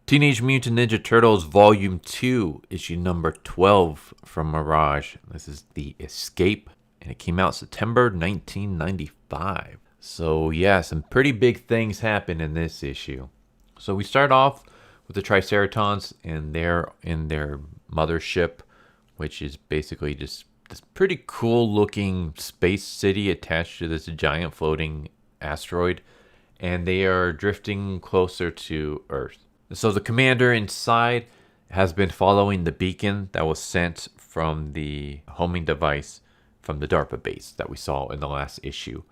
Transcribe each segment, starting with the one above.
Teenage Mutant Ninja Turtles Volume 2, issue number 12 from Mirage. This is The Escape, and it came out September 1995. So, yeah, some pretty big things happen in this issue. So, we start off with the Triceratons, and they're in their mothership, which is basically just this pretty cool looking space city attached to this giant floating asteroid, and they are drifting closer to Earth. So the commander inside has been following the beacon that was sent from the homing device from the DARPA base that we saw in the last issue.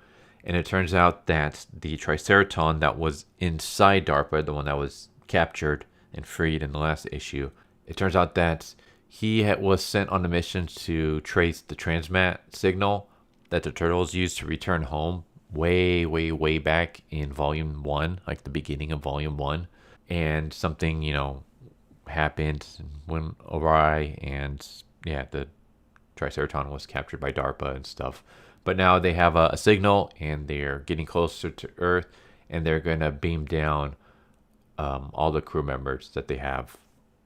And it turns out that the Triceraton that was inside DARPA, the one that was captured and freed in the last issue, it turns out that he was sent on a mission to trace the transmat signal that the Turtles used to return home way back in Volume 1, like the beginning of Volume 1. And something, happened, went awry, and yeah, the Triceraton was captured by DARPA and stuff. But now they have a signal, and they're getting closer to Earth, and they're going to beam down all the crew members that they have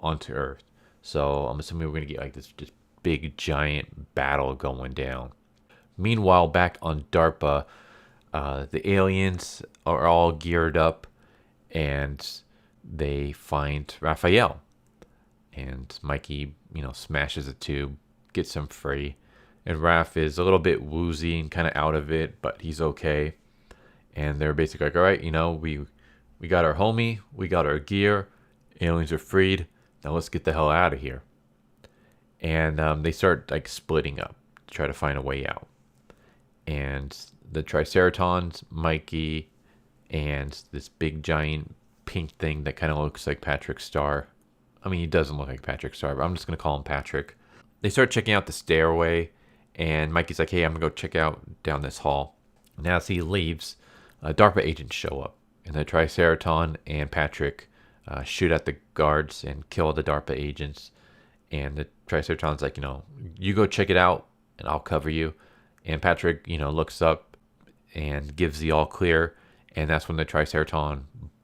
onto Earth. So I'm assuming we're going to get like this just big giant battle going down. Meanwhile, back on DARPA, the aliens are all geared up, and they find Raphael, and Mikey, smashes a tube, gets him free, and Raph is a little bit woozy and kind of out of it, but he's okay. And they're basically like, all right, we got our homie, we got our gear, aliens are freed, now let's get the hell out of here. And they start like splitting up to try to find a way out. And the Triceratons, Mikey, and this big giant pink thing that kind of looks like Patrick Star. I mean, he doesn't look like Patrick Star, but I'm just going to call him Patrick. They start checking out the stairway, and Mikey's like, hey, I'm going to go check out down this hall. And as he leaves, DARPA agents show up, and the Triceraton and Patrick shoot at the guards and kill the DARPA agents. And the Triceraton's like, you go check it out, and I'll cover you. And Patrick, looks up and gives the all clear, and that's when the Triceraton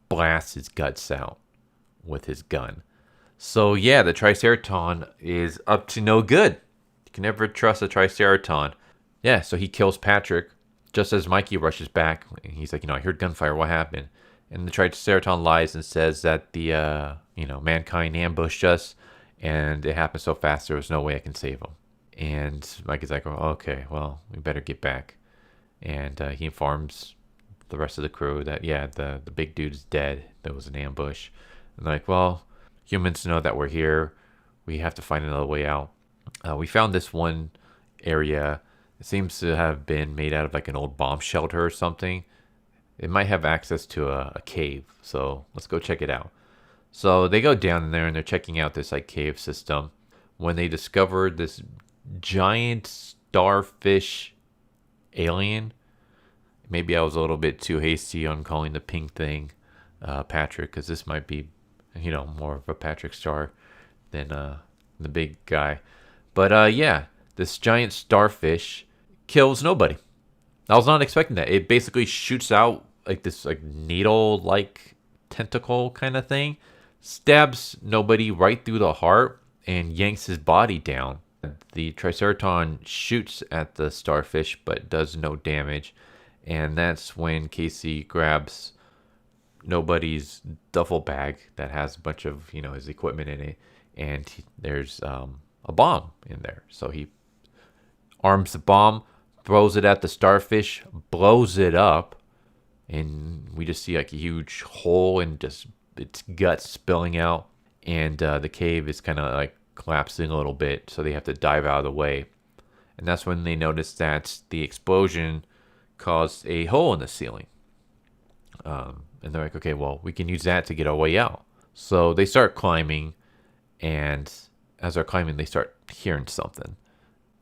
blasts his guts out with his gun. So yeah, the Triceraton is up to no good. You can never trust a Triceraton. Yeah, so he kills Patrick just as Mikey rushes back. He's like, I heard gunfire. What happened? And the Triceraton lies and says that the mankind ambushed us, and it happened so fast there was no way I can save him. And Mikey's like, oh, okay, well, we better get back. And he informs the rest of the crew that, yeah, the big dude's dead. There was an ambush. And they're like, well, humans know that we're here. We have to find another way out. We found this one area. It seems to have been made out of like an old bomb shelter or something. It might have access to a cave. So let's go check it out. So they go down in there and they're checking out this like cave system when they discover this giant starfish alien. Maybe I was a little bit too hasty on calling the pink thing Patrick, because this might be, more of a Patrick Star than the big guy. But yeah, this giant starfish kills nobody. I was not expecting that. It basically shoots out like this like needle-like tentacle kind of thing, stabs nobody right through the heart, and yanks his body down. The Triceraton shoots at the starfish, but does no damage. And that's when Casey grabs nobody's duffel bag that has a bunch of, his equipment in it. And there's a bomb in there. So he arms the bomb, throws it at the starfish, blows it up. And we just see like a huge hole and just its guts spilling out. And the cave is kind of like collapsing a little bit. So they have to dive out of the way. And that's when they notice that the explosion caused a hole in the ceiling. And they're like, okay, well, we can use that to get our way out. So they start climbing, and as they're climbing, they start hearing something.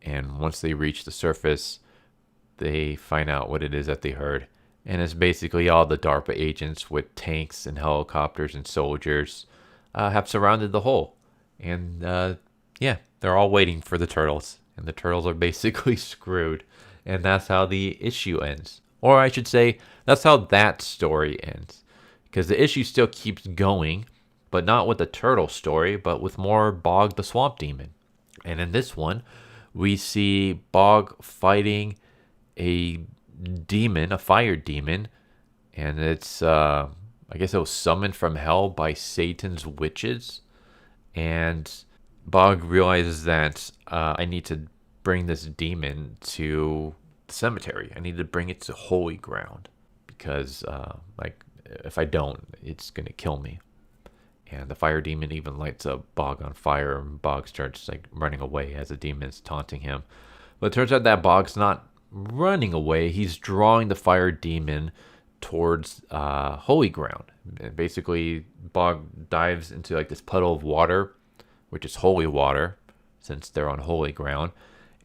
And once they reach the surface, they find out what it is that they heard. And it's basically all the DARPA agents with tanks and helicopters and soldiers have surrounded the hole. And yeah, they're all waiting for the turtles. And the turtles are basically screwed. And that's how the issue ends. Or I should say, that's how that story ends. Because the issue still keeps going. but not with the turtle story, but with more Bog the Swamp Demon. And in this one, we see Bog fighting a demon, a fire demon, and it's I guess it was summoned from hell by Satan's witches. And Bog realizes that I need to bring this demon to the cemetery. I need to bring it to holy ground because like if I don't, it's gonna kill me. And the fire demon even lights up Bog on fire, and Bog starts like running away as the demon's taunting him. But it turns out that Bog's not running away. He's drawing the fire demon towards holy ground. And basically, Bog dives into like this puddle of water, which is holy water, since they're on holy ground.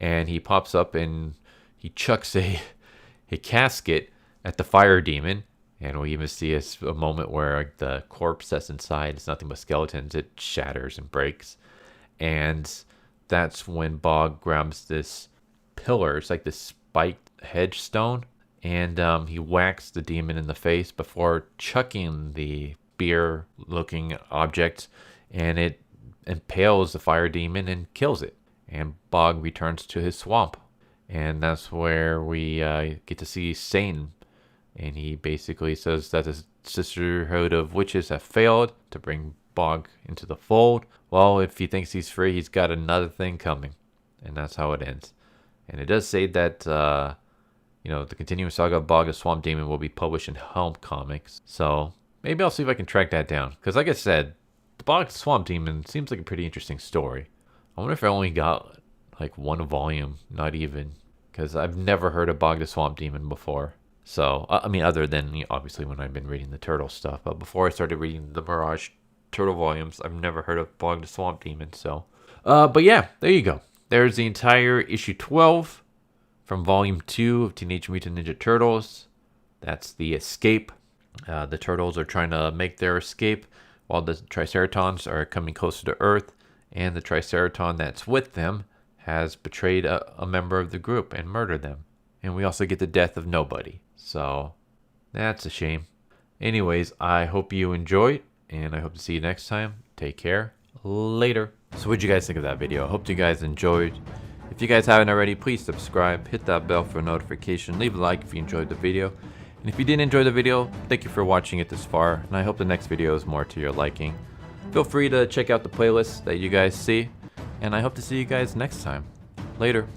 And he pops up and he chucks a casket at the fire demon. And we even see a moment where like, the corpse that's inside is nothing but skeletons. It shatters and breaks. And that's when Bog grabs this pillar. It's like this spiked hedgestone. And he whacks the demon in the face before chucking the spear-looking object. And it impales the fire demon and kills it. And Bog returns to his swamp. And that's where we get to see Satan. And he basically says that the Sisterhood of Witches have failed to bring Bog into the fold. Well, if he thinks he's free, he's got another thing coming. And that's how it ends. And it does say that, the continuing saga of Bog the Swamp Demon will be published in Helm Comics. So maybe I'll see if I can track that down. Because like I said, the Bog the Swamp Demon seems like a pretty interesting story. I wonder if I only got like one volume, not even. Because I've never heard of Bog the Swamp Demon before. So, I mean, other than obviously when I've been reading the Turtle stuff. But before I started reading the Mirage Turtle volumes, I've never heard of Bog the Swamp Demon. So, but yeah, there you go. There's the entire issue 12 from volume 2 of Teenage Mutant Ninja Turtles. That's the escape. The turtles are trying to make their escape while the Triceratons are coming closer to Earth. And the Triceraton that's with them has betrayed a member of the group and murdered them. And we also get the death of Nobody. So, that's a shame. Anyways, I hope you enjoyed, and I hope to see you next time. Take care. Later. So what'd you guys think of that video? I hope you guys enjoyed. If you guys haven't already, please subscribe, hit that bell for a notification, leave a like if you enjoyed the video. And if you didn't enjoy the video, thank you for watching it this far, and I hope the next video is more to your liking. Feel free to check out the playlist that you guys see, and I hope to see you guys next time. Later.